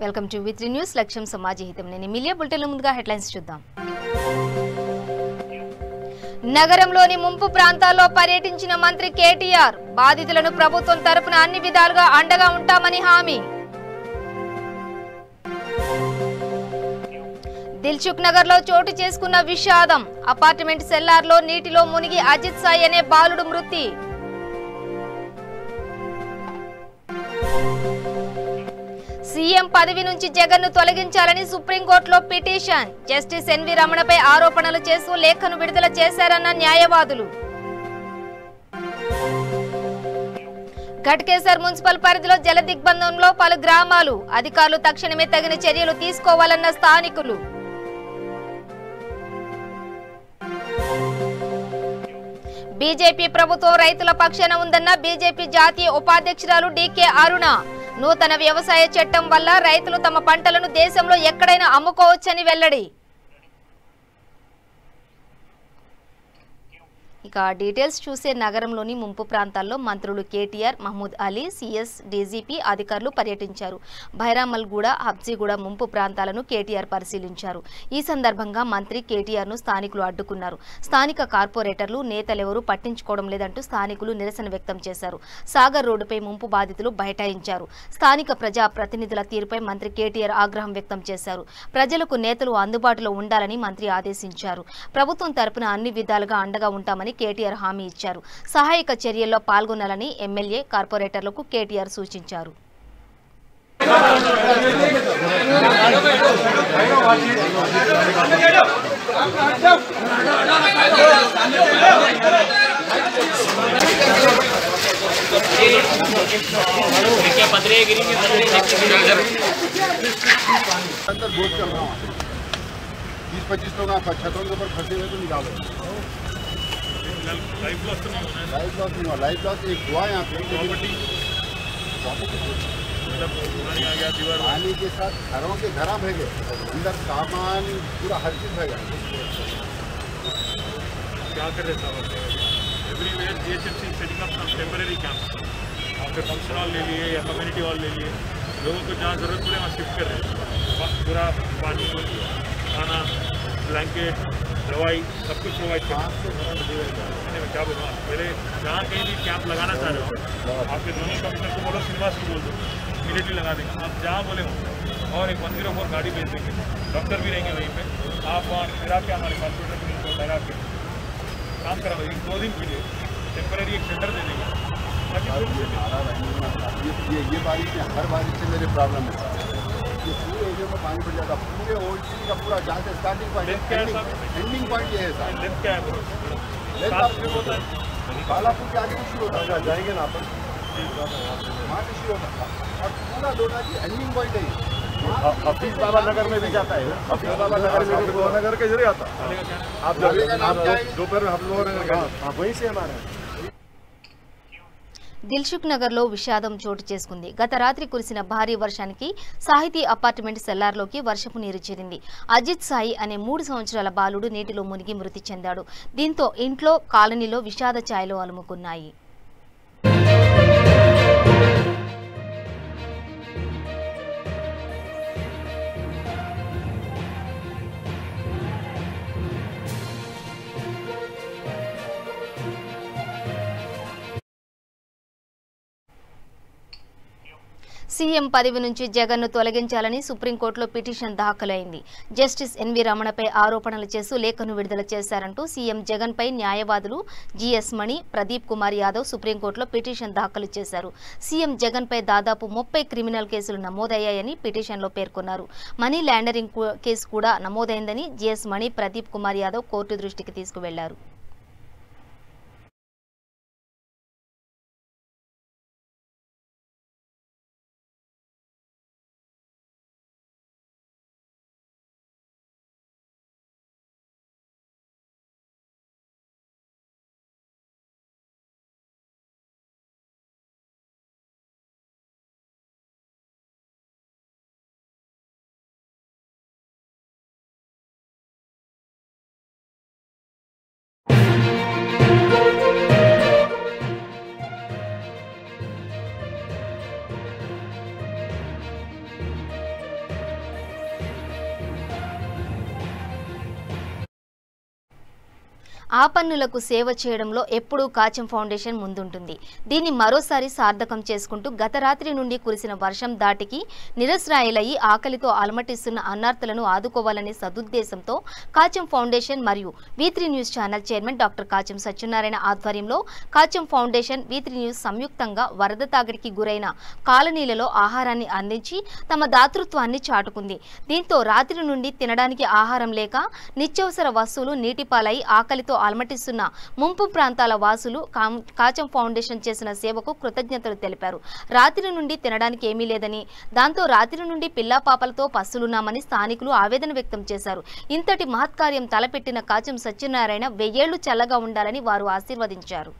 Welcome to వి3 news లక్ష్యం సమాజ హితం. నేను మిలియా బులెటిన్ ముందుగా హెడ్లైన్స్ చూద్దాం. నగరంలోని ముంపు ప్రాంతాల్లో పర్యటించిన మంత్రి కేటీఆర్ బాధితులను ప్రభుత్వం తరపున అన్ని విధాలుగా అండగా ఉంటామని హామీ. దిల్సుఖ్ నగర్ లో చోటు చేసుకున్న విషాదం. అపార్ట్మెంట్ సెల్లార్లో నీటిలో మునిగి అజిత్ సాయి అనే బాలుడు మృతి. సీఎం పదవి నుంచి జగన్ను తొలగించాలని సుప్రీంకోర్టులో పిటిషన్. జస్టిస్ ఎన్వి రమణపై ఆరోపణలు చేస్తూ లేఖను విడుదల చేశారన్న న్యాయవాదులు. ఘట్కేసర్ మున్సిపల్ పరిధిలో జల దిగ్బంధంలో పలు గ్రామాలు. అధికారులు తక్షణమే తగిన చర్యలు తీసుకోవాలన్న స్థానికులు. బీజేపీ ప్రభుత్వం రైతుల పక్షాన ఉందన్న బీజేపీ జాతీయ ఉపాధ్యక్షురాలు డీకే అరుణ. నూతన వ్యవసాయ చట్టం వల్ల రైతులు తమ పంటలను దేశంలో ఎక్కడైనా అమ్ముకోవచ్చని వెల్లడి. ఇక డీటెయిల్స్ చూసే నగరంలోని ముంపు ప్రాంతాల్లో మంత్రులు కేటీఆర్, మహమూద్ అలీ, సిఎస్, డీజీపీ అధికారులు పర్యటించారు. బైరామల్గూడ, హబ్జీగూడ ముంపు ప్రాంతాలను కేటీఆర్ పరిశీలించారు. ఈ సందర్భంగా మంత్రి కేటీఆర్ ను స్థానికులు అడ్డుకున్నారు. స్థానిక కార్పొరేటర్లు, నేతలెవరూ పట్టించుకోవడం లేదంటూ స్థానికులు నిరసన వ్యక్తం చేశారు. సాగర్ రోడ్డుపై ముంపు బాధితులు బైఠాయించారు. స్థానిక ప్రజా ప్రతినిధుల తీరుపై మంత్రి కేటీఆర్ ఆగ్రహం వ్యక్తం చేశారు. ప్రజలకు నేతలు అందుబాటులో ఉండాలని మంత్రి ఆదేశించారు. ప్రభుత్వం తరపున అన్ని విధాలుగా అండగా ఉంటామని కేటీఆర్ హామీ ఇచ్చారు. సహాయక చర్యల్లో పాల్గొనాలని ఎమ్మెల్యే, కార్పొరేటర్లకు కేటీఆర్ సూచించారు. लाइफ लॉस तो नहीं हुआ। लाइफ लॉस एक हुआ यहाँ पे प्रॉपर्टी मतलब पानी के साथ घरों के घरा भे गए, अंदर सामान पूरा हर चीज भे गया। क्या कर रहे साहब? Everywhere GHMC setting up some temporary camp, आपके फंक्शन हॉल ले लिए या कम्युनिटी हॉल ले लिए, लोगों को जहाँ जरूरत पड़े वहाँ शिफ्ट कर रहे हैं। पूरा पानी, खाना, ब्लैंकेट, दवाई सब कुछ प्रोवाइड करना। मैं क्या बोलूँ, पहले जहाँ कहीं भी कैंप लगाना चाह रहे हो आपके दोनों कमिश्नर को बोलो, श्रीनिवास को बोल दो, इमीडिएटली लगा देंगे। आप जहाँ बोले हो और एक 104 गाड़ी भेज देंगे, डॉक्टर भी रहेंगे वहीं पे। आप वहाँ ठहरा के हमारे हॉस्पिटल को ठहरा के काम करा देंगे। 2 दिन के लिए टेम्परेरी एक सेंटर दे देंगे। ये बारिश है, हर बारिश से मेरे प्रॉब्लम है। पूरे एरिया में पानी पड़ जाता, पूरे ओल्ड सिटी का पूरा जहाँ से स्टार्टिंग पॉइंट एंडिंग पॉइंट ये है सर। लेफ्ट क्या है? कालापुर के आगे शुरू होता है, जाएंगे ना अपन वहाँ से शुरू होता है और पूरा लोटा की एंडिंग पॉइंट है। हफीज बाबा नगर में भी जाता है, हफीज बाबा नगर में नगर के जरिए आता। आप दोपहर में हम लोग वहीं से हमारे దిల్సుఖ్ నగర్ లో విషాదం చోటు చేసుకుంది. గత రాత్రి కురిసిన భారీ వర్షానికి సాహితీ అపార్ట్మెంట్ సెల్లార్లోకి వర్షపు నీరు చేరింది. అజిత్ సాయి అనే 3 సంవత్సరాల బాలుడు నీటిలో మునిగి మృతి చెందాడు. దీంతో ఇంట్లో, కాలనీలో విషాద ఛాయలు అలుముకున్నాయి. సీఎం పదవి నుంచి జగన్ను తొలగించాలని సుప్రీంకోర్టులో పిటిషన్ దాఖలైంది. జస్టిస్ ఎన్వి రమణపై ఆరోపణలు చేస్తూ లేఖను విడుదల చేశారంటూ సీఎం జగన్పై న్యాయవాదులు జీఎస్ మణి, ప్రదీప్ కుమార్ యాదవ్ సుప్రీంకోర్టులో పిటిషన్ దాఖలు చేశారు. సీఎం జగన్పై దాదాపు 30 క్రిమినల్ కేసులు నమోదయ్యాయని పిటిషన్లో పేర్కొన్నారు. మనీ లాండరింగ్ కేసు కూడా నమోదైందని జీఎస్ మణి, ప్రదీప్ కుమార్ యాదవ్ కోర్టు దృష్టికి తీసుకువెళ్లారు. ఆపన్నులకు సేవ చేయడంలో ఎప్పుడూ కాచం ఫౌండేషన్ ముందుంటుంది. దీన్ని మరోసారి సార్థకం చేసుకుంటూ గత రాత్రి నుండి కురిసిన వర్షం దాటికి నిరసరాయిలయ్యి ఆకలితో అలమటిస్తున్న అన్నార్తులను ఆదుకోవాలనే సదుద్దేశంతో కాచం ఫౌండేషన్ మరియు V3 news channel chairman doctor Kacham Satyanarayana ఆధ్వర్యంలో కాచం ఫౌండేషన్ V3 న్యూస్ సంయుక్తంగా వరద తాకిడికి గురైన కాలనీలలో ఆహారాన్ని అందించి తమ దాతృత్వాన్ని చాటుకుంది. దీంతో రాత్రి నుండి తినడానికి ఆహారం లేక నిత్యావసర వస్తువులు నీటిపాలై ఆకలితో అలమటిస్తున్న ముంపు ప్రాంతాల వాసులు కాచం ఫౌండేషన్ చేసిన సేవకు కృతజ్ఞతలు తెలిపారు. రాత్రి నుండి తినడానికి ఏమీ లేదని, దాంతో రాత్రి నుండి పిల్లా పాపలతో పస్తులున్నామని స్థానికులు ఆవేదన వ్యక్తం చేశారు. ఇంతటి మహత్కార్యం తలపెట్టిన కాచం సత్యనారాయణ 1000 ఏళ్లు చల్లగా ఉండాలని వారు ఆశీర్వదించారు.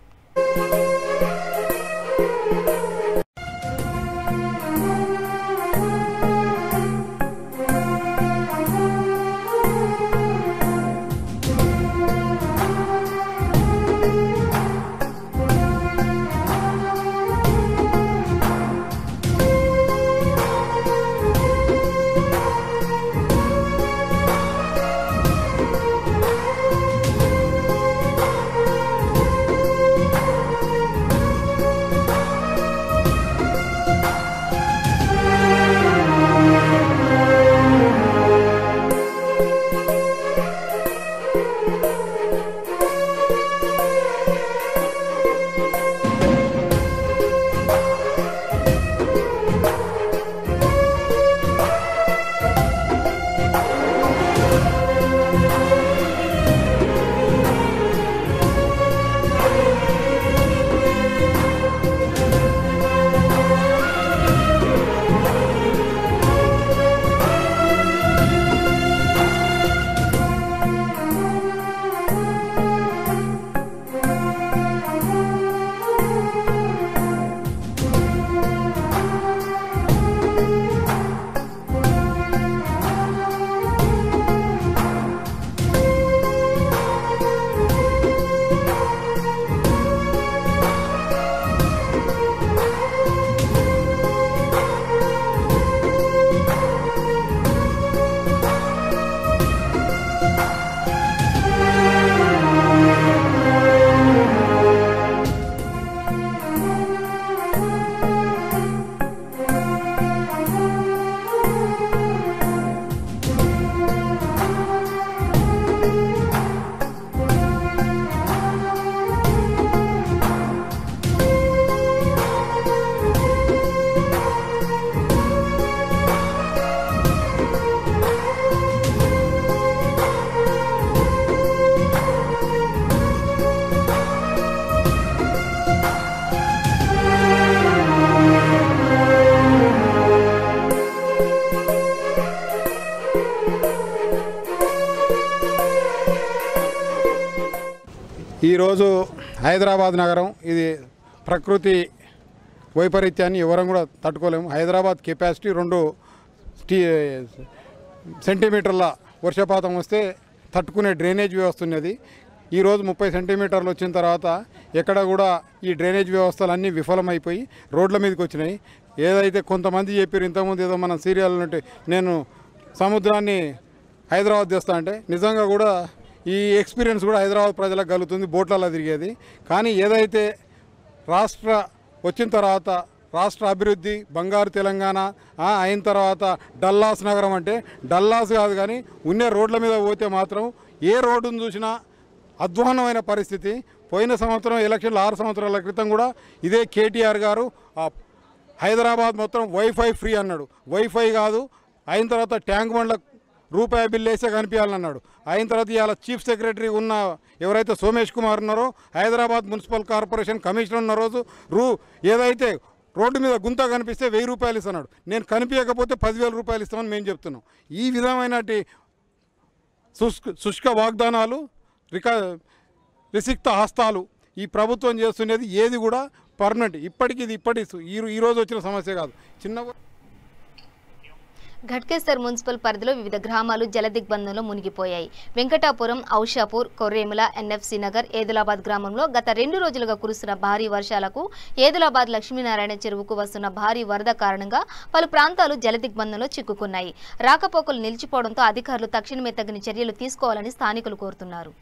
ఈరోజు హైదరాబాద్ నగరం ఇది ప్రకృతి వైపరీత్యాన్ని ఎవరం కూడా తట్టుకోలేము. హైదరాబాద్ కెపాసిటీ 2 సెంటీమీటర్ల వర్షపాతం వస్తే తట్టుకునే డ్రైనేజ్ వ్యవస్థ ఉన్నది. ఈరోజు 30 సెంటీమీటర్లు వచ్చిన తర్వాత ఎక్కడ కూడా ఈ డ్రైనేజ్ వ్యవస్థలన్నీ విఫలమైపోయి రోడ్ల మీదకి వచ్చినాయి. ఏదైతే కొంతమంది చెప్పారు ఇంతకుముందు ఏదో మన సీరియల్ నుండి నేను సముద్రాన్ని హైదరాబాద్ తెస్తా అంటే నిజంగా కూడా ఈ ఎక్స్పీరియన్స్ కూడా హైదరాబాద్ ప్రజలకు కలుగుతుంది బోట్లలో తిరిగేది. కానీ ఏదైతే రాష్ట్ర వచ్చిన తర్వాత రాష్ట్ర అభివృద్ధి బంగారు తెలంగాణ అయిన తర్వాత డల్లాస్ నగరం అంటే డల్లాస్ కాదు కానీ ఉన్న రోడ్ల మీద పోతే మాత్రం ఏ రోడ్డును చూసినా అధ్వాన్నమైన పరిస్థితి. పోయిన సంవత్సరం ఎలక్షన్లు 6 సంవత్సరాల క్రితం కూడా ఇదే కేటీఆర్ గారు హైదరాబాద్ మొత్తం వైఫై ఫ్రీ అన్నాడు. వైఫై కాదు, అయిన తర్వాత ట్యాంక్ బండ్ల రూపాయి బిల్లు వేసే కనిపించాలన్నాడు. అయిన తర్వాత ఇవాళ చీఫ్ సెక్రటరీ ఉన్న ఎవరైతే సోమేష్ కుమార్ ఉన్నారో హైదరాబాద్ మున్సిపల్ కార్పొరేషన్ కమిషనర్ ఉన్న రోజు ఏదైతే రోడ్డు మీద గుంత కనిపిస్తే 1000 రూపాయలు ఇస్తున్నాడు. నేను కనిపించకపోతే 10,000 రూపాయలు ఇస్తామని మేము చెప్తున్నాం. ఈ విధమైన శుష్క వాగ్దానాలు రిసిక్త హస్తాలు ఈ ప్రభుత్వం చేస్తున్నది ఏది కూడా పర్మనెంట్. ఇప్పటికి ఇది ఈరోజు వచ్చిన సమస్య కాదు. చిన్న ఘట్కేసర్ మున్సిపల్ పరిధిలో వివిధ గ్రామాలు జలదిగ్బంధంలో మునిగిపోయాయి. వెంకటాపురం, ఔషాపూర్, కొర్రేముల, ఎన్ఎఫ్సి నగర్, ఏదులాబాద్ గ్రామంలో గత 2 రోజులుగా కురుస్తున్న భారీ వర్షాలకు ఏదులాబాద్ లక్ష్మీనారాయణ చెరువుకు వస్తున్న భారీ వరద కారణంగా పలు ప్రాంతాలు జలదిగ్బంధంలో చిక్కుకున్నాయి. రాకపోకలు నిలిచిపోవడంతో అధికారులు తక్షణమే తగిన చర్యలు తీసుకోవాలని స్థానికులు కోరుతున్నారు.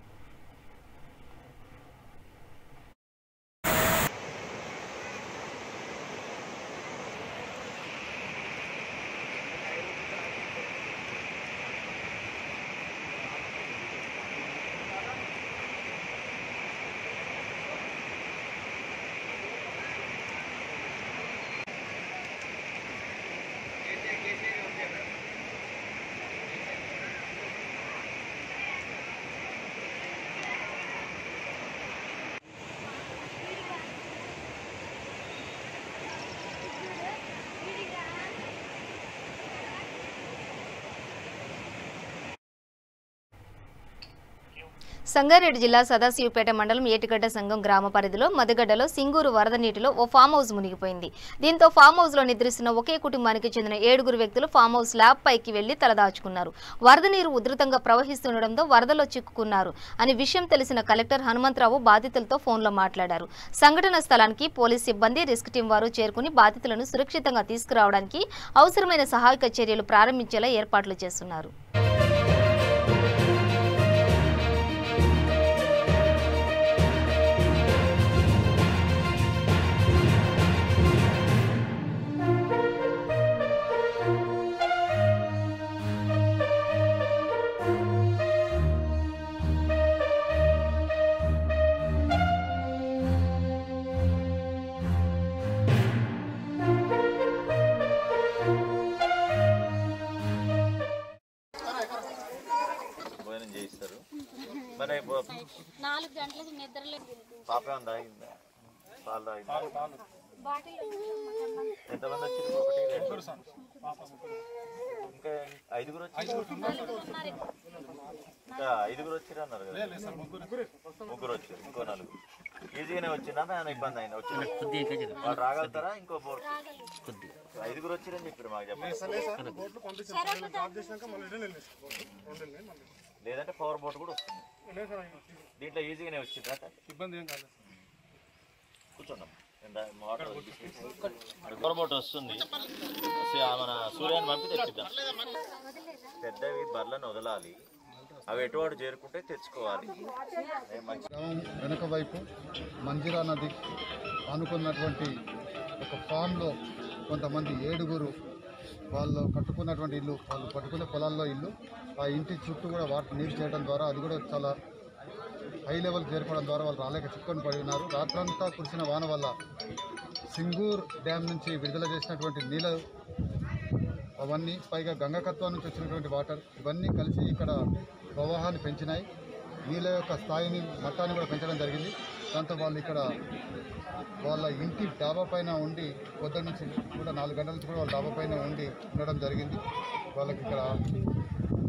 సంగారెడ్డి జిల్లా సదాశివపేట మండలం ఏటిగడ్డ సంఘం గ్రామ పరిధిలో మదగడ్డలో సింగూరు వరద నీటిలో ఓ ఫామ్ హౌస్ మునిగిపోయింది. దీంతో ఫామ్ హౌస్ లో నిద్రిస్తున్న ఒకే కుటుంబానికి చెందిన 7 వ్యక్తులు ఫామ్ హౌస్ ల్యాబ్ పైకి వెళ్లి తలదాచుకున్నారు. వరద నీరు ఉధృతంగా ప్రవహిస్తుండటంతో వరదలో చిక్కుకున్నారు అని విషయం తెలిసిన కలెక్టర్ హనుమంతరావు బాధితులతో ఫోన్లో మాట్లాడారు. సంఘటన స్థలానికి పోలీస్ సిబ్బంది రిస్క్ టీం వారు చేరుకుని బాధితులను సురక్షితంగా తీసుకురావడానికి అవసరమైన సహాయక చర్యలు ప్రారంభించేలా ఏర్పాట్లు చేస్తున్నారు. చేయిస్తారు. మరి 4 గంటలకు నిద్రలేదు. పాప ఏమన్నా తాగిందా? పాలు తాగిందా? ఎంతమంది వచ్చారు? 1 2 ఇంకా 5 వచ్చారు. ఇంకా 5 వచ్చారు అన్నారు కదా. 3 వచ్చారు, ఇంకో 4 ఈజీగానే వచ్చిందా? ఇబ్బంది అయినా వచ్చింది. వాళ్ళు రాగలుగుతారా? ఇంకో 5 వచ్చారని చెప్పారు మాకు. చెప్పండి. లేదంటే పవర్ బోట్ కూడా వస్తుంది. దీంట్లో ఈజీగానే వచ్చిందా? ఇబ్బంది ఏం కాదు. కూర్చోండి. పవర్ బోట్ వస్తుంది. మన సూర్యాన్ని పంపి తెచ్చిద్దాం. పెద్దవి బర్లను వదలాలి. అవి ఎటువాడు చేరుకుంటే తెచ్చుకోవాలి. వెనుక వైపు మంజిరా నది ఆనుకున్నటువంటి ఒక ఫామ్లో కొంతమంది 7 వాళ్ళు కట్టుకున్నటువంటి ఇల్లు, వాళ్ళు పట్టుకునే పొలాల్లో ఇల్లు, ఆ ఇంటి చుట్టూ కూడా వాటర్ నీరు చేయడం ద్వారా అది కూడా చాలా హై లెవెల్ చేరుకోవడం ద్వారా వాళ్ళు రాలేక చిక్కుకొని పడి ఉన్నారు. రాత్రంతా కురిసిన వాన వల్ల సింగూర్ డ్యామ్ నుంచి విడుదల చేసినటువంటి నీళ్ళు అవన్నీ, పైగా గంగకత్వం నుంచి వచ్చినటువంటి వాటర్, ఇవన్నీ కలిసి ఇక్కడ ప్రవాహాన్ని పెంచినాయి. నీళ్ళ యొక్క స్థాయిని, మట్టాన్ని కూడా పెంచడం జరిగింది. దాంతో వాళ్ళు ఇక్కడ వాళ్ళ ఇంటి డాబా పైన ఉండి పొద్దున్న నుంచి కూడా 4 గంటల నుంచి కూడా వాళ్ళ డాబా పైన ఉండి ఉండడం జరిగింది. వాళ్ళకి ఇక్కడ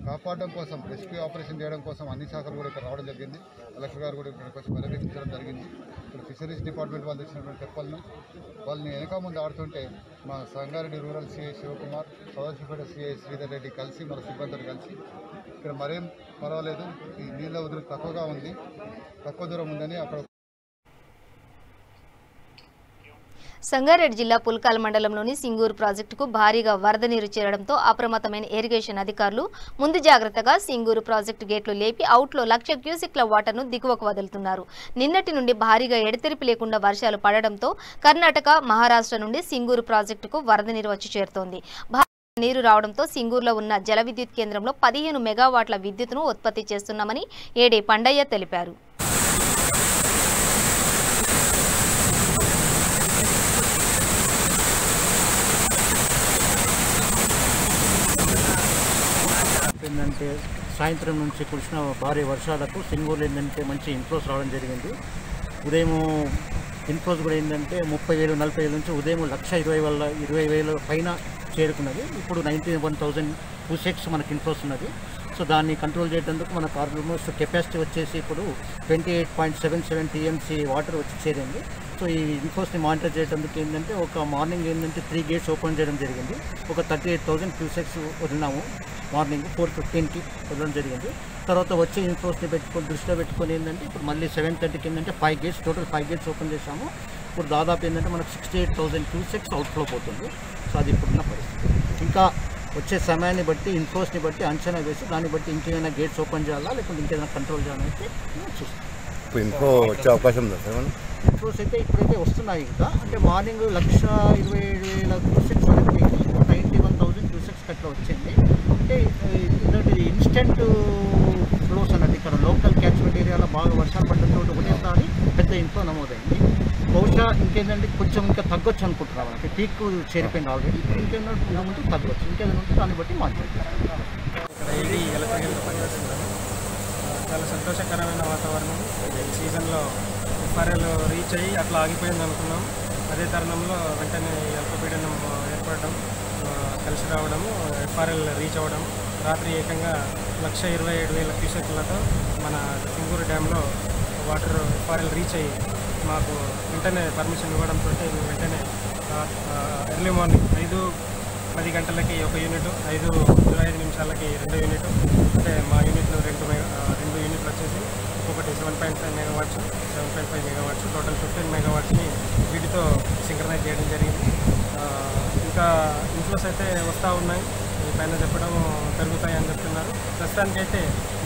కాపాడడం కోసం, రెస్క్యూ ఆపరేషన్ చేయడం కోసం అన్ని శాఖలు కూడా ఇక్కడ రావడం జరిగింది. కలెక్టర్ గారు కూడా ఇక్కడ కోసం పర్యవేక్షించడం జరిగింది. ఇక్కడ ఫిషరీస్ డిపార్ట్మెంట్ వాళ్ళు తెచ్చినటువంటి తెప్పలను వాళ్ళని వెనక ముందు ఆడుతుంటే మా Sangareddy rural CI Sivakumar, Sadasivpet CI Sridhar Reddy కలిసి మన సిబ్బందితో కలిసి ఇక్కడ మరేం పర్వాలేదు, ఈ నీళ్ళ ఉధృతి తక్కువగా ఉంది, తక్కువ దూరం ఉందని అక్కడ. సంగారెడ్డి జిల్లా పుల్కాల్ మండలంలోని సింగూరు ప్రాజెక్టుకు భారీగా వరద నీరు చేరడంతో అప్రమత్తమైన ఇరిగేషన్ అధికారులు ముందు జాగ్రత్తగా సింగూరు ప్రాజెక్టు గేట్లు లేపి అవుట్లో 1,00,000 క్యూసెక్ల వాటర్ను దిగువకు వదులుతున్నారు. నిన్నటి నుండి భారీగా ఎడతెరిపి లేకుండా వర్షాలు పడడంతో కర్ణాటక, మహారాష్ట్ర నుండి సింగూరు ప్రాజెక్టుకు వరద నీరు వచ్చి చేరుతోంది. నీరు రావడంతో సింగూరులో ఉన్న జల విద్యుత్ కేంద్రంలో 15 మెగావాట్ల విద్యుత్తును ఉత్పత్తి చేస్తున్నామని ఏడే పండయ్య తెలిపారు. ఏంటంటే సాయంత్రం నుంచి కురిసిన భారీ వర్షాలకు సింగూరులో ఏంటంటే మంచి ఇన్ఫ్లోస్ రావడం జరిగింది. ఉదయం ఇన్ఫ్లోస్ కూడా ఏంటంటే 30,000, 40,000 నుంచి ఉదయం 1,20,000 పైన చేరుకున్నది. ఇప్పుడు 91,000 క్యూసెక్స్ మనకి ఇన్ఫ్లోస్ ఉన్నది. సో దాన్ని కంట్రోల్ చేయడానికి మనకు ఆల్మోస్ట్ కెపాసిటీ వచ్చేసి ఇప్పుడు 28.77 టీఎంసీ వాటర్ వచ్చి చేరింది. సో ఈ ఇన్ఫ్లోస్ని మానిటర్ చేయడానికి ఏంటంటే ఒక మార్నింగ్ ఏంటంటే 3 గేట్స్ ఓపెన్ చేయడం జరిగింది. ఒక 38,000 క్యూసెక్స్ వదిలినాము. మార్నింగ్ 4:15కి వదలడం జరిగింది. తర్వాత వచ్చే ఇన్ఫ్లోస్ని దృష్టిలో పెట్టుకొని ఏంటంటే ఇప్పుడు మళ్ళీ 7:30కి ఏంటంటే 5 గేట్స్, టోటల్ 5 గేట్స్ ఓపెన్ చేశాము. ఇప్పుడు దాదాపు ఏంటంటే మనకు 68,000 క్యూసెక్స్ అవుట్ఫ్లో పోతుంది. సో అది ఇప్పుడున్న పరిస్థితి. ఇంకా వచ్చే సమయాన్ని బట్టి, ఇన్ఫ్లోస్ని బట్టి అంచనా వేసి దాన్ని బట్టి ఇంకేమైనా గేట్స్ ఓపెన్ చేయాలా లేకుంటే ఇంకేమైనా కంట్రోల్ చేయాలంటే చూస్తాం. ఇన్ఫ్లో వచ్చే అవకాశం ఉందా సార్? ఇన్ఫ్లోస్ అయితే ఇప్పుడైతే వస్తున్నాయి. ఇంకా అంటే మార్నింగ్ 1,27,000 క్యూసెక్స్ వరకు 91,000 క్యూసెక్స్ అట్లా వచ్చింది. అంటే ఇలాంటి ఇన్స్టెంట్ ఫ్లోస్ అన్నట్టు ఇక్కడ లోకల్ క్యాచ్మెంట్ ఏరియాలో బాగా వర్షాలు పడ్డంతో ఒకటేసారి పెద్ద ఇన్ఫ్లో నమోదైంది. బహుశా ఇంకేంటంటే కొంచెం ఇంకా తగ్గొచ్చు అనుకుంటున్నాం. అంటే పీక్ చేరిపోయింది ఆల్రెడీ. ఇంకేంటంటే ముందు తగ్గొచ్చు, ఇంకేదైనా ఉంటే దాన్ని బట్టి మాట్లాడుతున్నాం. ఇక్కడ ఏడీ ఎలక్ట్రికల్ పనిచేస్తున్నాను. చాలా సంతోషకరమైన వాతావరణం. ఈ సీజన్లో ఎఫ్ఆర్ఎల్ రీచ్ అయ్యి అట్లా ఆగిపోయింది అనుకున్నాం. అదే తరుణంలో వెంటనే అల్పపీడనం ఏర్పడడం, కలిసి రావడము, ఎఫ్ఆర్ఎల్ రీచ్ అవ్వడం, రాత్రి ఏకంగా 1,27,000 క్యూసెక్లతో మన సింగూరు డ్యాంలో వాటర్ FRL రీచ్ అయ్యి మాకు వెంటనే పర్మిషన్ ఇవ్వడంతో వెంటనే ఎర్లీ మార్నింగ్ 5:10 గంటలకి 1 యూనిట్, 5:25 నిమిషాలకి 2 యూనిట్, అంటే మా యూనిట్లు 2 యూనిట్లు వచ్చేసి ఒకటి 7.5 మెగావాట్స్, 7.5 మెగావాట్స్, టోటల్ 15 మెగావాట్స్ని వీటితో సింక్రనైజ్ చేయడం జరిగింది. ఇంకా ఇన్ఫ్లోస్ అయితే వస్తూ ఉన్నాయి, ఈ పైన చెప్పడం పెరుగుతాయి అని చెప్తున్నారు. ప్రస్తుతానికైతే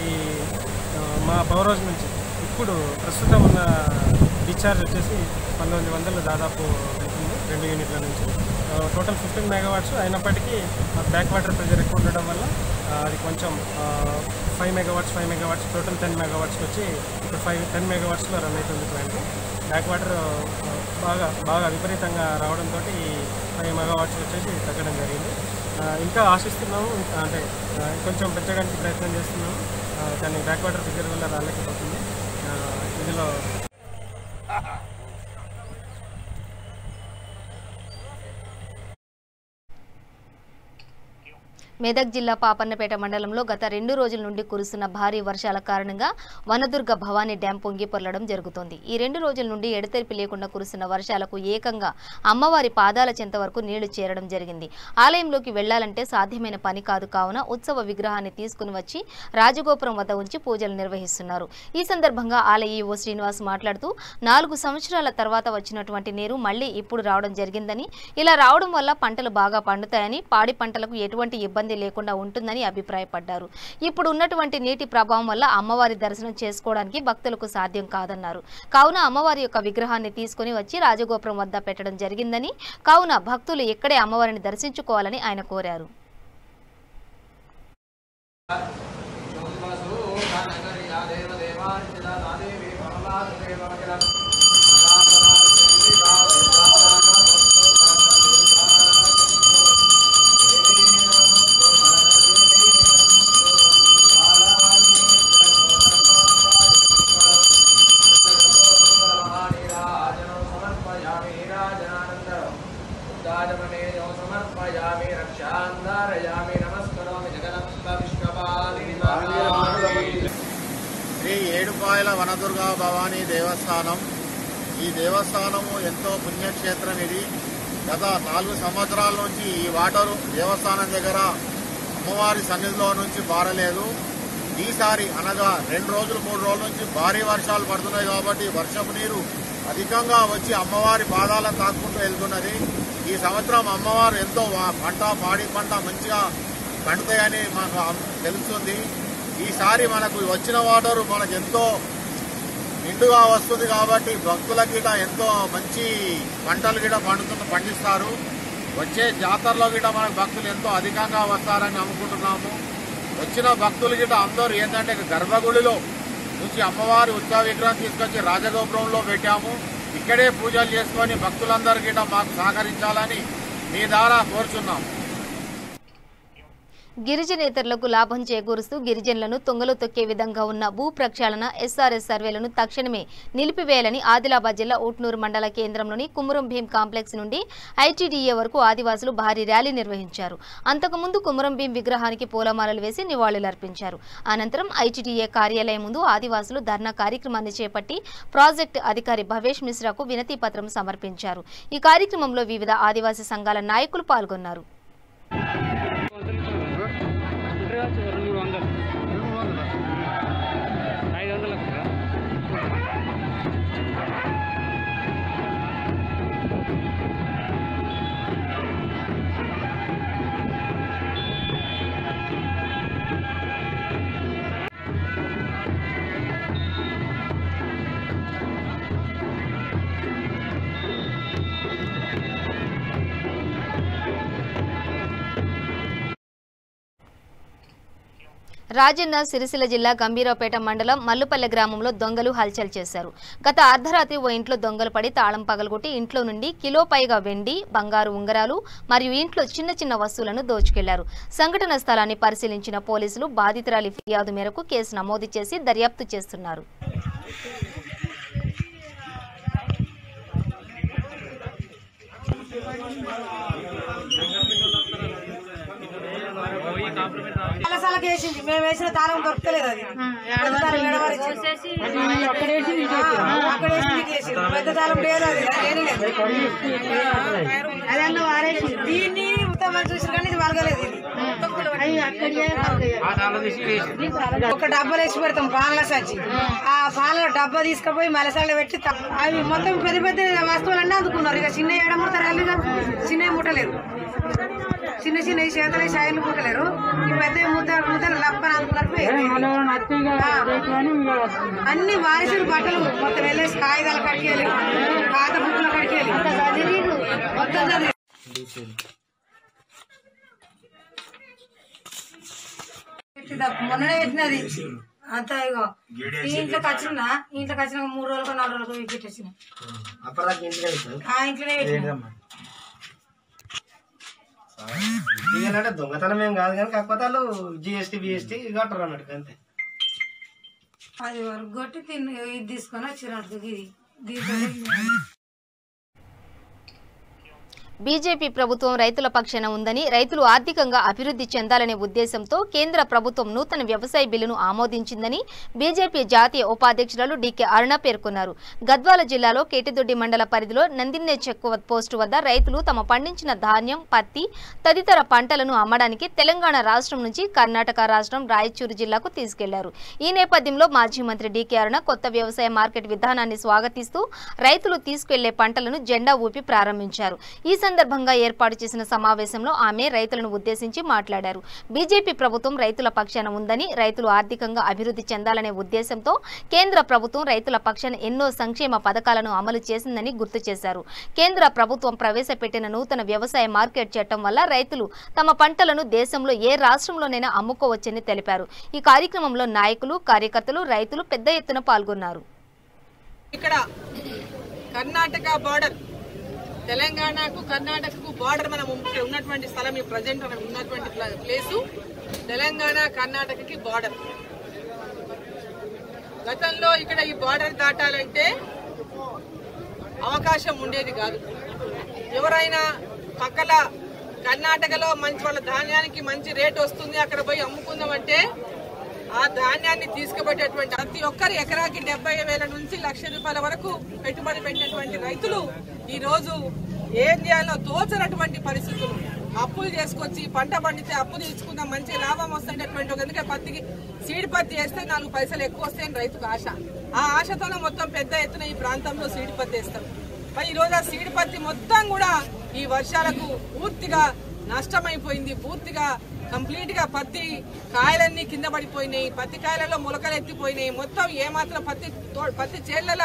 ఈ మా పవర్ హౌస్ నుంచి ఇప్పుడు ప్రస్తుతం ఉన్న డిశ్చార్జ్ వచ్చేసి 1900 దాదాపు వెళ్తుంది 2 యూనిట్ల నుంచి. టోటల్ 15 మెగావాట్స్ అయినప్పటికీ బ్యాక్ వాటర్ ప్రెజర్ ఎక్కువ ఉండడం వల్ల అది కొంచెం 5 మెగావాట్స్ టోటల్ 10 మెగావాట్స్కి వచ్చి ఇప్పుడు 10 మెగావాట్స్లో రన్ అవుతుంది ప్లాంట్. బ్యాక్ వాటర్ బాగా విపరీతంగా రావడంతో ఈ 5 మెగావాట్స్ వచ్చేసి తగ్గడం జరిగింది. ఇంకా ఆశిస్తున్నాము, అంటే కొంచెం పెంచడానికి ప్రయత్నం చేస్తున్నాము, కానీ బ్యాక్ వాటర్ ప్రెజర్ వల్ల రాలేకపోతుంది. ఇందులో మెదక్ జిల్లా పాపన్నపేట మండలంలో గత 2 రోజుల నుండి కురుస్తున్న భారీ వర్షాల కారణంగా వనదుర్గ భవానీ డ్యాం పొంగి పొర్లడం జరుగుతోంది. ఈ 2 రోజుల నుండి ఎడతెరిపి లేకుండా కురుస్తున్న వర్షాలకు ఏకంగా అమ్మవారి పాదాల చెంత వరకు నీళ్లు చేరడం జరిగింది. ఆలయంలోకి వెళ్లాలంటే సాధ్యమైన పని కాదు కావున ఉత్సవ విగ్రహాన్ని తీసుకుని వచ్చి రాజగోపురం వద్ద ఉంచి పూజలు నిర్వహిస్తున్నారు. ఈ సందర్భంగా ఆలయ ఈవో శ్రీనివాస్ మాట్లాడుతూ 4 సంవత్సరాల తర్వాత వచ్చినటువంటి నీరు మళ్లీ ఇప్పుడు రావడం జరిగిందని, ఇలా రావడం వల్ల పంటలు బాగా పండుతాయని, పాడి పంటలకు ఎటువంటి ఇబ్బంది లేకుండా ఉంటుందని అభిప్రాయపడ్డారు. ఇప్పుడు ఉన్నటువంటి నీటి ప్రభావం వల్ల అమ్మవారి దర్శనం చేసుకోవడానికి భక్తులకు సాధ్యం కాదన్నారు. కావున అమ్మవారి యొక్క విగ్రహాన్ని తీసుకుని వచ్చి రాజగోపురం వద్ద పెట్టడం జరిగిందని, కావున భక్తులు ఇక్కడే అమ్మవారిని దర్శించుకోవాలని ఆయన కోరారు. శ్రీ ఏడుపాయల వనదుర్గా భవానీ దేవస్థానం. ఈ దేవస్థానము ఎంతో పుణ్యక్షేత్రం. ఇది గత 4 సంవత్సరాల నుంచి ఈ వాటరు దేవస్థానం దగ్గర అమ్మవారి సన్నిధిలో నుంచి పారలేదు. ఈసారి అనగా 2 రోజులు 3 రోజుల నుంచి భారీ వర్షాలు పడుతున్నాయి కాబట్టి వర్షపు నీరు అధికంగా వచ్చి అమ్మవారి పాదాలను తాక్కుంటూ వెళ్తున్నది. ఈ సంవత్సరం అమ్మవారు ఎంతో పాడి పంట మంచిగా పండుతాయని మాకు తెలుస్తుంది. ఈసారి మనకు వచ్చిన వాటరు మనకు ఎంతో నిండుగా వస్తుంది కాబట్టి భక్తుల గిట ఎంతో మంచి పంటలు గిట పండిస్తారు. వచ్చే జాతరలో గిట మనకు భక్తులు ఎంతో అధికంగా వస్తారని నమ్ముకుంటున్నాము. వచ్చిన భక్తులు గిట అందరూ ఏంటంటే గర్భగుడిలో నుంచి అమ్మవారి ఉత్సవ విగ్రహం తీసుకొచ్చి రాజగోపురంలో పెట్టాము. ఇక్కడే పూజలు చేసుకొని భక్తులందరూ గిట మాకు సహకరించాలని మీ ద్వారా కోరుచున్నాము. గిరిజనేతరులకు లాభం చేకూరుస్తూ గిరిజనులను తొంగలు తొక్కే విధంగా ఉన్న భూ ప్రక్షాళన SRS సర్వేలను తక్షణమే నిలిపివేయాలని ఆదిలాబాద్ జిల్లా ఊట్నూరు మండల కేంద్రంలోని కుమురం భీం కాంప్లెక్స్ నుండి ITDA వరకు ఆదివాసులు భారీ ర్యాలీ నిర్వహించారు. అంతకుముందు కుమురం భీం విగ్రహానికి పూలమాలలు వేసి నివాళులర్పించారు. అనంతరం ITDA కార్యాలయం ముందు ఆదివాసులు ధర్నా కార్యక్రమాన్ని చేపట్టి ప్రాజెక్టు అధికారి భవేష్ మిశ్రాకు వినతి పత్రం సమర్పించారు. ఈ కార్యక్రమంలో వివిధ ఆదివాసీ సంఘాల నాయకులు పాల్గొన్నారు. రాజన్న సిరిసిల్ల జిల్లా గంభీరావుపేట మండలం మల్లుపల్లె గ్రామంలో దొంగలు హల్చల్ చేశారు. గత అర్ధరాత్రి ఓ ఇంట్లో దొంగలు పడి తాళం పగలగొట్టి ఇంట్లో నుండి కిలో పైగా వెండి, బంగారు ఉంగరాలు మరియు ఇంట్లో చిన్న చిన్న వస్తువులను దోచుకెళ్లారు. సంఘటన స్థలాన్ని పరిశీలించిన పోలీసులు బాధితురాలి ఫిర్యాదు మేరకు కేసు నమోదు చేసి దర్యాప్తు చేస్తున్నారు. వేసింది మేము వేసిన తాళం దొరకలేదు అది పెద్ద తాళం లేదు అది దీన్ని ఉత్తమని చూసి కానీ ఇది వరగలేదు ఒక డబ్బాలు వేసి పెడతాం పాలల సంచి ఆ పాల డబ్బా తీసుకుపోయి మలసాలలో పెట్టి అవి మొత్తం పెద్ద పెద్ద వస్తువులన్నీ అందుకున్నారు ఇక చిన్న ఏడముడతారు చిన్న ముట్టలేరు చిన్న చిన్న చేతలే సాయిలు ముట్టలేరు ఈ పెద్ద ముద్దలు లప్పని అందుకున్నారు అన్ని వారిసులు బట్టలు మొత్తం వెళ్ళేసి కాగితాలు కడికేయాలి పాత బుక్కులు కడికేయాలి మొత్తం చదివి మొన్ననే పెట్టినది అంతా ఇగో ఇంట్లోకి వచ్చిన 3 రోజులకు 4 రోజులకు పెట్టేసిన ఇంట్లోనే పెట్టిన అంటే దొంగతనం ఏం కాదు కానీ కాకపోతే వాళ్ళు జిఎస్టీ కట్టరు అన్నట్టు అంతే అది వరకు కొట్టి ఇది తీసుకొని వచ్చినట్టు ఇది దీంతో బీజేపీ ప్రభుత్వం రైతుల పక్షాన ఉందని రైతులు ఆర్థికంగా అభివృద్ధి చెందాలనే ఉద్దేశంతో కేంద్ర ప్రభుత్వం నూతన వ్యవసాయ బిల్లును ఆమోదించిందని బీజేపీ జాతీయ ఉపాధ్యక్షురాలు డీకే అరుణ పేర్కొన్నారు. గద్వాల జిల్లాలో కేటిదొడ్డి మండల పరిధిలో నందిన్నే చెక్ పోస్టు వద్ద రైతులు తమ పండించిన ధాన్యం, పత్తి తదితర పంటలను అమ్మడానికి తెలంగాణ రాష్ట్రం నుంచి కర్ణాటక రాష్ట్రం రాయచూరు జిల్లాకు తీసుకెళ్లారు. ఈ నేపథ్యంలో మాజీ మంత్రి డీకే అరుణ కొత్త వ్యవసాయ మార్కెట్ విధానాన్ని స్వాగతిస్తూ రైతులు తీసుకెళ్లే పంటలను జెండా ఊపి ప్రారంభించారు. ఈ సందర్భంగా ఏర్పాటు చేసిన సమావేశంలో ఆమె రైతులను ఉద్దేశించి మాట్లాడారు. బీజేపీ ప్రభుత్వం రైతుల పక్షాన ఉందని, రైతులు ఆర్థికంగా అభివృద్ధి చెందాలనే ఉద్దేశంతో కేంద్ర ప్రభుత్వం రైతుల పక్షాన ఎన్నో సంక్షేమ పథకాలను అమలు చేసిందని గుర్తు చేశారు. కేంద్ర ప్రభుత్వం ప్రవేశపెట్టిన నూతన వ్యవసాయ మార్కెట్ చట్టం వల్ల రైతులు తమ పంటలను దేశంలో ఏ రాష్ట్రంలోనైనా అమ్ముకోవచ్చని తెలిపారు. ఈ కార్యక్రమంలో నాయకులు, కార్యకర్తలు, రైతులు పెద్ద ఎత్తున పాల్గొన్నారు. ఇక్కడ కర్ణాటక బార్డర్, తెలంగాణకు కర్ణాటకకు బార్డర్ మనం ఉన్నటువంటి స్థలం ఈ ప్రజెంట్ మనం ఉన్నటువంటి ప్లేసు తెలంగాణ కర్ణాటకకి బార్డర్. గతంలో ఇక్కడ ఈ బార్డర్ దాటాలంటే అవకాశం ఉండేది కాదు. ఎవరైనా పక్కల కర్ణాటకలో మంచి వాళ్ళ ధాన్యానికి మంచి రేట్ వస్తుంది, అక్కడ పోయి అమ్ముకుందామంటే ఆ ధాన్యాన్ని తీసుకుపోయేటువంటి ప్రతి ఒక్కరు ఎకరాకి 70,000 నుంచి ₹1,00,000 వరకు పెట్టుబడి పెట్టినటువంటి రైతులు ఈ రోజు ఏం చేయాలో తోచనటువంటి పరిస్థితులు. అప్పులు చేసుకొచ్చి పంట పండితే అప్పు తీసుకుందాం, మంచి లాభం వస్తున్నటువంటి ఎందుకంటే పత్తికి సీడ్ పత్తి వేస్తే 4 పైసలు ఎక్కువ వస్తాయని రైతుకు ఆశ. ఆ ఆశతోనే మొత్తం పెద్ద ఎత్తున ఈ ప్రాంతంలో సీడ్ పత్తి వేస్తారు. మరి ఈ రోజు ఆ సీడ్ పత్తి మొత్తం కూడా ఈ వర్షాలకు పూర్తిగా నష్టమైపోయింది. పూర్తిగా కంప్లీట్ గా పత్తి కాయలన్నీ కింద పడిపోయినాయి, పత్తి కాయలలో మొలకలు ఎత్తిపోయినాయి. మొత్తం ఏమాత్రం పత్తి చేళ్ల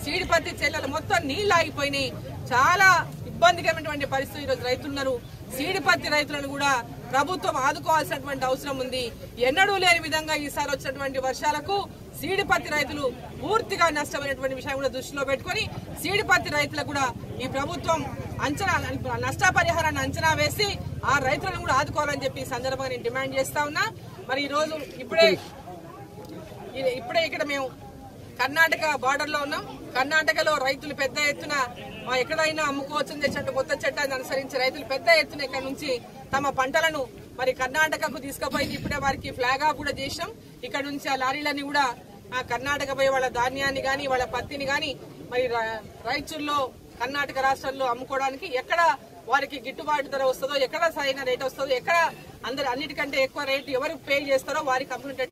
సీడ్ పత్తి చేళ్ల మొత్తం నీళ్లు ఆగిపోయినాయి. చాలా ఇబ్బందికరమైనటువంటి పరిస్థితి ఈరోజు రైతులున్నారు. సీడ్ పత్తి రైతులను కూడా ప్రభుత్వం ఆదుకోవాల్సినటువంటి అవసరం ఉంది. ఎన్నడూ లేని విధంగా ఈసారి వచ్చినటువంటి వర్షాలకు సీడ్ పత్తి రైతులు పూర్తిగా నష్టమైనటువంటి విషయం కూడా దృష్టిలో పెట్టుకుని సీడ్ పత్తి రైతులకు కూడా ఈ ప్రభుత్వం నష్టపరిహారాన్ని అంచనా వేసి ఆ రైతులను కూడా ఆదుకోవాలని చెప్పి ఈ సందర్భంగా నేను డిమాండ్ చేస్తా ఉన్నా. మరి ఈ రోజు ఇప్పుడే ఇక్కడ మేము కర్ణాటక బార్డర్ లో ఉన్నాం. కర్ణాటకలో రైతులు పెద్ద ఎత్తున ఎక్కడైనా అమ్ముకోవచ్చని తెచ్చినట్టు కొత్త చట్టాన్ని అనుసరించి రైతులు పెద్ద ఎత్తున ఇక్కడ నుంచి తమ పంటలను మరి కర్ణాటకకు తీసుకుపోయి ఇప్పుడే వారికి ఫ్లాగ్ ఆఫ్ కూడా చేసాం. ఇక్కడ నుంచి ఆ లారీలన్నీ కూడా కర్ణాటక పోయి వాళ్ళ ధాన్యాన్ని గాని వాళ్ళ పత్తిని గాని మరి రైతుల్లో కర్ణాటక రాష్ట్రంలో అమ్ముకోవడానికి ఎక్కడ వారికి గిట్టుబాటు ధర వస్తుందో, ఎక్కడ సరైన రేట్ వస్తుందో, ఎక్కడ అన్నిటికంటే ఎక్కువ రేటు ఎవరు పే చేస్తారో వారికి అమ్ముకుంటే.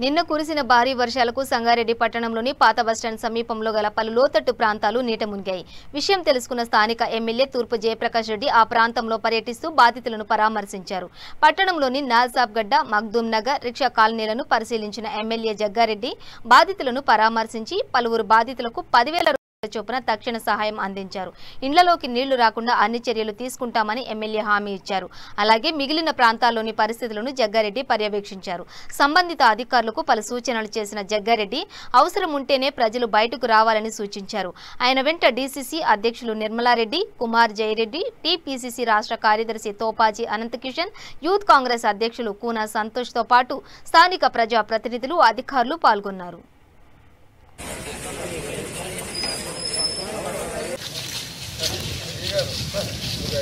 నిన్న కురిసిన భారీ వర్షాలకు సంగారెడ్డి పట్టణంలోని పాత బస్టాండ్ సమీపంలో గల పలు లోతట్టు ప్రాంతాలు నీట మునిగాయి. విషయం తెలుసుకున్న స్థానిక ఎమ్మెల్యే తూర్పు జయప్రకాష్ రెడ్డి ఆ ప్రాంతంలో పర్యటిస్తూ బాధితులను పరామర్శించారు. పట్టణంలోని నాజాబ్గడ్డ, మగ్దూమ్ నగర్, రిక్షా కాలనీలను పరిశీలించిన ఎమ్మెల్యే జగ్గారెడ్డి బాధితులను పరామర్శించి పలువురు బాధితులకు 10,000 చొప్పున తక్షణ సహాయం అందించారు. ఇండ్లలోకి నీళ్లు రాకుండా అన్ని చర్యలు తీసుకుంటామని ఎమ్మెల్యే హామీ ఇచ్చారు. అలాగే మిగిలిన ప్రాంతాల్లోని పరిస్థితులను జగ్గారెడ్డి పర్యవేక్షించారు. సంబంధిత అధికారులకు పలు సూచనలు చేసిన జగ్గారెడ్డి అవసరం ఉంటేనే ప్రజలు బయటకు రావాలని సూచించారు. ఆయన వెంట డీసీసీ అధ్యక్షులు నిర్మలారెడ్డి, కుమార్ జయరెడ్డి, టీపీసీసీ రాష్ట్ర కార్యదర్శి తోపాజీ అనంతకిషన్, యూత్ కాంగ్రెస్ అధ్యక్షులు కూనా సంతోష్తో పాటు స్థానిక ప్రజా ప్రతినిధులు, అధికారులు పాల్గొన్నారు.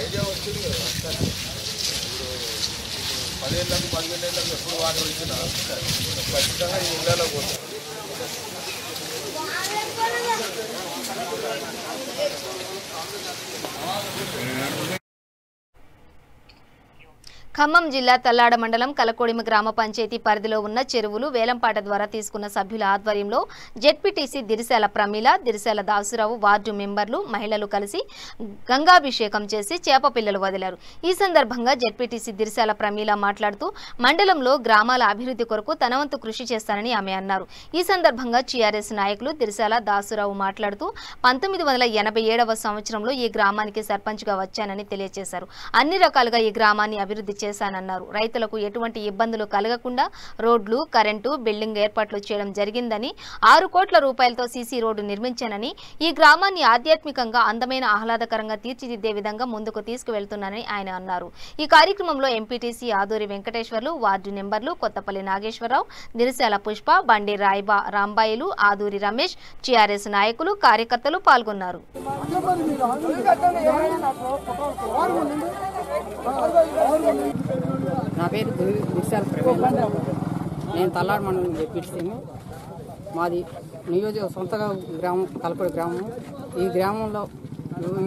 ఐడియా వచ్చింది కదా 10 ఏళ్ళకు 15 ఏళ్ళకు ఎప్పుడు వాటర్ ఇచ్చినా ఖచ్చితంగా ఈ ఇళ్ళలో పోతుంది. ఖమ్మం జిల్లా తల్లాడ మండలం కలకోడిమ గ్రామ పంచాయతీ పరిధిలో ఉన్న చెరువులు వేలంపాట ద్వారా తీసుకున్న సభ్యుల ఆధ్వర్యంలో జెడ్పీటీసీ దిరిశాల ప్రమీల, దిరిశాల దాసురావు వార్డు మెంబర్లు, మహిళలు కలిసి గంగాభిషేకం చేసి చేప పిల్లలు వదిలారు. ఈ సందర్భంగా జెడ్పీటీసీ దిరిశాల ప్రమీల మాట్లాడుతూ మండలంలో గ్రామాల అభివృద్ధి కొరకు తన వంతు కృషి చేస్తానని ఆమె అన్నారు. ఈ సందర్భంగా టీఆర్ఎస్ నాయకులు దిరిశాల దాసురావు మాట్లాడుతూ 1987వ సంవత్సరంలో ఈ గ్రామానికి సర్పంచ్గా వచ్చానని తెలియజేశారు. అన్ని రకాలుగా ఈ గ్రామాన్ని అభివృద్ధి చేశానన్నారు. రైతులకు ఎటువంటి ఇబ్బందులు కలగకుండా రోడ్లు, కరెంటు, బిల్డింగ్ ఏర్పాట్లు చేయడం జరిగిందని, 6 కోట్ల రూపాయలతో సీసీ రోడ్డు నిర్మించానని, ఈ గ్రామాన్ని ఆధ్యాత్మికంగా అందమైన ఆహ్లాదకరంగా తీర్చిదిద్దే విధంగా ముందుకు తీసుకువెళ్తున్నానని ఆయన అన్నారు. ఈ కార్యక్రమంలో ఎంపీటీసీ ఆదూరి వెంకటేశ్వర్లు, వార్డు నెంబర్లు కొత్తపల్లి నాగేశ్వరరావు, దిరిశాల పుష్ప, బండి రాంబాయిలు, ఆదూరి రమేష్, టీఆర్ఎస్ నాయకులు, కార్యకర్తలు పాల్గొన్నారు. నా పేరు దిరిశాల ప్రమీల. నేను తల్లాడ మండలం జెడ్పీటీసీని. మాది సొంతగా గ్రామం కలపడి గ్రామం. ఈ గ్రామంలో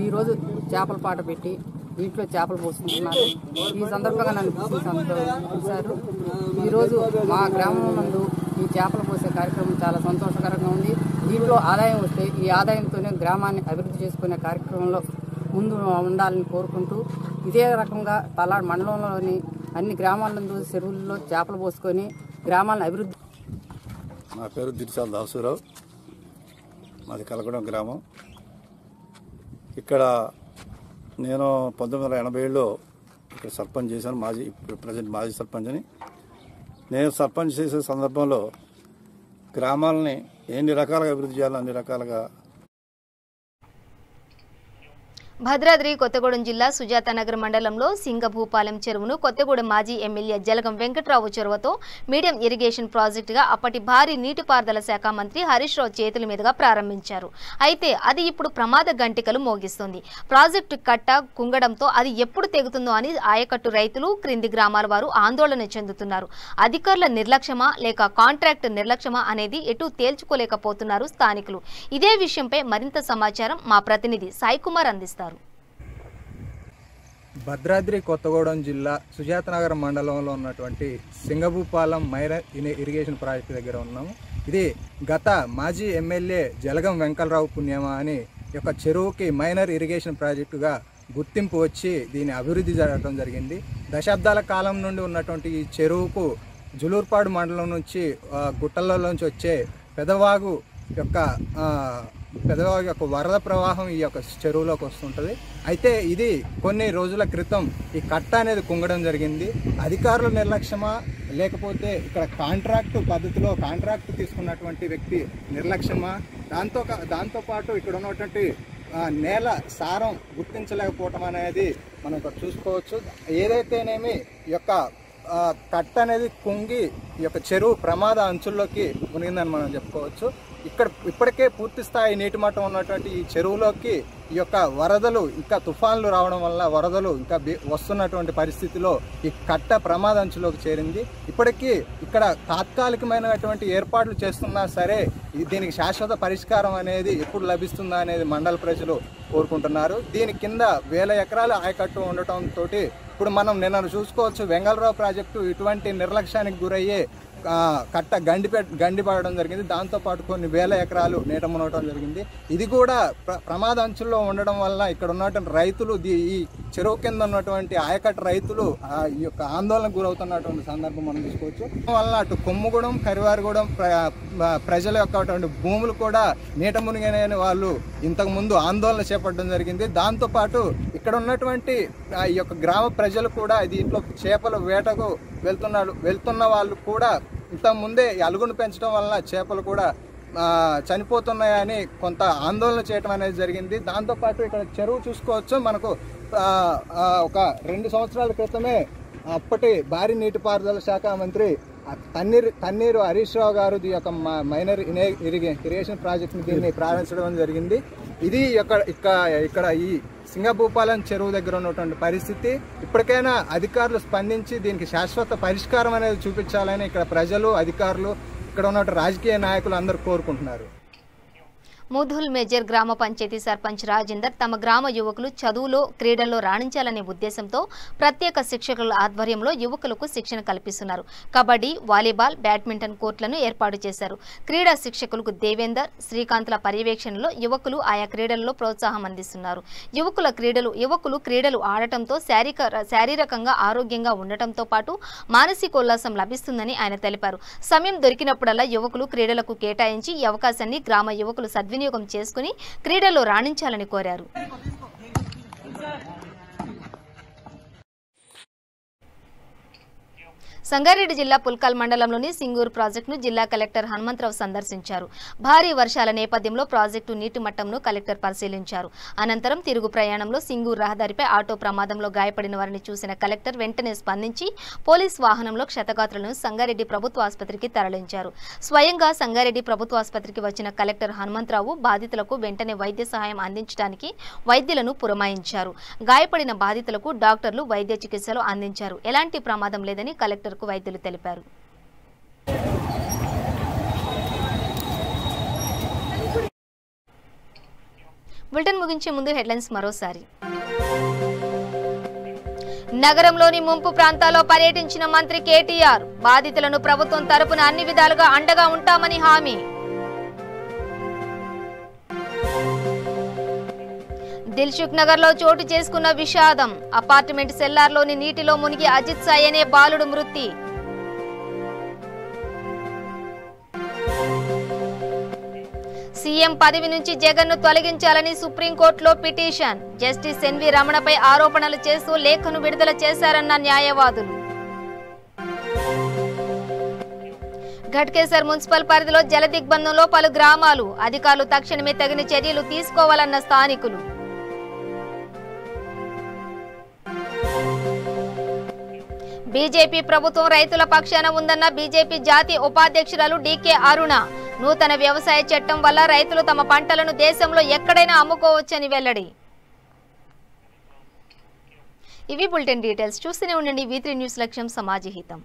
ఈరోజు చేపల పాట పెట్టి ఇంట్లో చేపలు పోసుకుంటున్నారు. ఈ సందర్భంగా నన్ను పిలిచారు. ఈరోజు మా గ్రామం నందు ఈ చేపలు పోసే కార్యక్రమం చాలా సంతోషకరంగా ఉంది. దీంట్లో ఆదాయం వస్తే ఈ ఆదాయంతోనే గ్రామాన్ని అభివృద్ధి చేసుకునే కార్యక్రమంలో ముందు ఉండాలని కోరుకుంటూ ఇదే రకంగా తల్లాడ మండలంలోని అన్ని గ్రామాలందు చెరువుల్లో చేపలు పోసుకొని గ్రామాలను అభివృద్ధి. నా పేరు దిరిశాల దాసురావు, మాది కలగడం గ్రామం. ఇక్కడ నేను 1987లో ఇక్కడ సర్పంచ్ చేశాను. ప్రజెంట్ మాజీ సర్పంచ్ అని. నేను సర్పంచ్ చేసే సందర్భంలో గ్రామాలని ఎన్ని రకాలుగా అభివృద్ధి చేయాలో అన్ని రకాలుగా. భద్రాద్రి కొత్తగూడెం జిల్లా సుజాతనగర్ మండలంలో సింగభూపాలెం చెరువును కొత్తగూడెం మాజీ ఎమ్మెల్యే జలగం వెంకట్రావు చొరవతో మీడియం ఇరిగేషన్ ప్రాజెక్టుగా అప్పటి భారీ నీటిపారుదల శాఖ మంత్రి హరీష్ రావు చేతుల మీదుగా ప్రారంభించారు. అయితే అది ఇప్పుడు ప్రమాద గంటికలు మోగిస్తుంది. ప్రాజెక్టు కట్ట కుంగడంతో అది ఎప్పుడు తెగుతుందో అని ఆయకట్టు రైతులు, క్రింది గ్రామాల వారు ఆందోళన చెందుతున్నారు. అధికారుల నిర్లక్ష్యమా లేక కాంట్రాక్ట్ నిర్లక్ష్యమా అనేది ఎటు తేల్చుకోలేకపోతున్నారు స్థానికులు. ఇదే విషయంపై మరింత సమాచారం మా ప్రతినిధి సాయి కుమార్ అందిస్తారు. భద్రాద్రి కొత్తగూడెం జిల్లా సుజాతనగర్ మండలంలో ఉన్నటువంటి సింగభూపాలెం మైనర్ ఇరిగేషన్ ప్రాజెక్టు దగ్గర ఉన్నాము. ఇది గత మాజీ ఎమ్మెల్యే జలగం వెంకట్రావు పుణ్యమా అని యొక్క చెరువుకి మైనర్ ఇరిగేషన్ ప్రాజెక్టుగా గుర్తింపు వచ్చి దీని అభివృద్ధి జరగడం జరిగింది. దశాబ్దాల కాలం నుండి ఉన్నటువంటి ఈ చెరువుకు జులూర్పాడు మండలం నుంచి గుట్టలలోంచి వచ్చే పెదవాగు యొక్క వరద ప్రవాహం ఈ యొక్క చెరువులోకి వస్తుంటుంది. అయితే ఇది కొన్ని రోజుల క్రితం ఈ కట్ట అనేది కుంగడం జరిగింది. అధికారుల నిర్లక్ష్యమా లేకపోతే ఇక్కడ కాంట్రాక్టు పద్ధతిలో కాంట్రాక్టు తీసుకున్నటువంటి వ్యక్తి నిర్లక్ష్యమా, దాంతోపాటు ఇక్కడ ఉన్నటువంటి నేల సారం గుర్తించలేకపోవటం అనేది మనం ఇక్కడ చూసుకోవచ్చు. ఏదైతేనేమి ఈ యొక్క కట్ట అనేది కుంగి ఈ యొక్క చెరువు ప్రమాద అంచుల్లోకి మునిగిందని మనం చెప్పుకోవచ్చు. ఇప్పటికే పూర్తి స్థాయి నీటి మట్టం ఉన్నటువంటి ఈ చెరువులోకి ఈ యొక్క వరదలు ఇంకా తుఫాన్లు రావడం వల్ల వరదలు ఇంకా వస్తున్నటువంటి పరిస్థితిలో ఈ కట్ట ప్రమాదంచులోకి చేరింది. ఇప్పటికీ ఇక్కడ తాత్కాలికమైనటువంటి ఏర్పాట్లు చేస్తున్నా సరే దీనికి శాశ్వత పరిష్కారం అనేది ఎప్పుడు లభిస్తుందా అనేది మండల ప్రజలు కోరుకుంటున్నారు. దీని కింద 1000 ఎకరాల ఆయకట్టు ఉండటంతో ఇప్పుడు మనం నిన్న చూసుకోవచ్చు వెంగళరావు ప్రాజెక్టు ఇటువంటి నిర్లక్ష్యానికి గురయ్యే కట్ట గండిపడడం జరిగింది. దాంతోపాటు కొన్ని 1000 ఎకరాలు నీట మునగడం జరిగింది. ఇది కూడా ప్రమాద అంచుల్లో ఉండడం వల్ల ఇక్కడ ఉన్నటువంటి రైతులు ఈ చెరువు కింద ఉన్నటువంటి ఆయకట్ట రైతులు ఈ యొక్క ఆందోళనకు గురవుతున్నటువంటి సందర్భం మనం తీసుకోవచ్చు. వల్ల అటు కొమ్ముగూడెం, కరివారిగూడెం ప్రజల యొక్క భూములు కూడా నీట మునిగినాయని వాళ్ళు ఇంతకు ముందు ఆందోళన చేపట్టడం జరిగింది. దాంతోపాటు ఇక్కడ ఉన్నటువంటి ఈ యొక్క గ్రామ ప్రజలు కూడా దీంట్లో చేపల వేటకు వెళ్తున్న వాళ్ళు కూడా ఇంతకుముందే అలుగును పెంచడం వలన చేపలు కూడా చనిపోతున్నాయని కొంత ఆందోళన చేయడం అనేది జరిగింది. దాంతోపాటు ఇక్కడ చెరువు చూసుకోవచ్చు. మనకు ఒక 2 సంవత్సరాల క్రితమే అప్పటి భారీ నీటిపారుదల శాఖ మంత్రి తన్నీరు హరీష్ రావు గారు ఈ యొక్క మైనర్ ఇరిగేషన్ ప్రాజెక్ట్ని దీన్ని ప్రారంభించడం జరిగింది. ఇది ఇక్కడ ఈ సింగభూపాలెం చెరువు దగ్గర ఉన్నటువంటి పరిస్థితి. ఇప్పటికైనా అధికారులు స్పందించి దీనికి శాశ్వత పరిష్కారం అనేది చూపించాలని ఇక్కడ ప్రజలు, అధికారులు, ఇక్కడ ఉన్న రాజకీయ నాయకులు అందరూ కోరుకుంటున్నారు. ముధుల్ మేజర్ గ్రామ పంచాయతీ సర్పంచ్ రాజేందర్ తమ గ్రామ యువకులు చదువులో, క్రీడల్లో రాణించాలనే ఉద్దేశంతో ప్రత్యేక శిక్షకుల ఆధ్వర్యంలో యువకులకు శిక్షణ కల్పిస్తున్నారు. కబడ్డీ, వాలీబాల్, బ్యాడ్మింటన్ కోర్టులను ఏర్పాటు చేశారు. క్రీడా శిక్షకులకు దేవేందర్, శ్రీకాంత్ల పర్యవేక్షణలో యువకులు ఆయా క్రీడల్లో ప్రోత్సాహం అందిస్తున్నారు. యువకులు క్రీడలు ఆడటంతో శారీరకంగా ఆరోగ్యంగా ఉండటంతో పాటు మానసికోల్లాసం లభిస్తుందని ఆయన తెలిపారు. సమయం దొరికినప్పుడల్లా యువకులు క్రీడలకు కేటాయించి ఈ అవకాశాన్ని గ్రామ యువకులు సద్వినియోగం చేసుకుని క్రీడల్లో రాణించాలని కోరారు. సంగారెడ్డి జిల్లా పుల్కల్ మండలంలోని సింగూరు ప్రాజెక్టును జిల్లా కలెక్టర్ హనుమంతరావు సందర్శించారు. భారీ వర్షాల నేపథ్యంలో ప్రాజెక్టు నీటి మట్టంను కలెక్టర్ పరిశీలించారు. అనంతరం తిరుగు ప్రయాణంలో సింగూరు రహదారిపై ఆటో ప్రమాదంలో గాయపడిన వారిని చూసిన కలెక్టర్ వెంటనే స్పందించి పోలీస్ వాహనంలో క్షతగాత్రులను సంగారెడ్డి ప్రభుత్వ ఆసుపత్రికి తరలించారు. స్వయంగా సంగారెడ్డి ప్రభుత్వ ఆసుపత్రికి వచ్చిన కలెక్టర్ హనుమంతరావు బాధితులకు వెంటనే వైద్య సహాయం అందించడానికి వైద్యులను పురమాయించారు. గాయపడిన బాధితులకు డాక్టర్లు వైద్య చికిత్సలు అందించారు. ఎలాంటి ప్రమాదం లేదని కలెక్టర్ వైద్యులు తెలిపారు. బులెటిన్ ముగించే ముందు హెడ్లైన్స్ మరోసారి. నగరంలోని ముంపు ప్రాంతాల్లో పర్యటించిన మంత్రి కేటీఆర్ బాధితులను ప్రభుత్వం తరపున అన్ని విధాలుగా అండగా ఉంటామని హామీ. దిల్సుఖ్ నగర్ లో చోటు చేసుకున్న విషాదం. అపార్ట్మెంట్ సెల్లార్లోని నీటిలో మునిగి అజిత్ సాయి అనే బాలుడు మృతి. సీఎం పదవి నుంచి జగన్ ను తొలగించాలని సుప్రీంకోర్టులో పిటిషన్. జస్టిస్ ఎన్వి రమణపై ఆరోపణలు చేస్తూ లేఖను విడుదల చేశారన్న న్యాయవాదులు. ఘట్కేసర్ మున్సిపల్ పరిధిలో జల దిగ్బంధంలో పలు గ్రామాలు. అధికారులు తక్షణమే తగిన చర్యలు తీసుకోవాలన్న స్థానికులు. బీజేపీ ప్రభుత్వం రైతుల పక్షాన ఉందన్న బీజేపీ జాతీయ ఉపాధ్యక్షురాలు డీకే అరుణ. నూతన వ్యవసాయ చట్టం వల్ల రైతులు తమ పంటలను దేశంలో ఎక్కడైనా అమ్ముకోవచ్చని వెల్లడి. ఇవి బులెటిన్ డీటెయిల్స్. చూస్తూనే ఉండండి V3 న్యూస్, లక్ష్యం సమాజ హితం.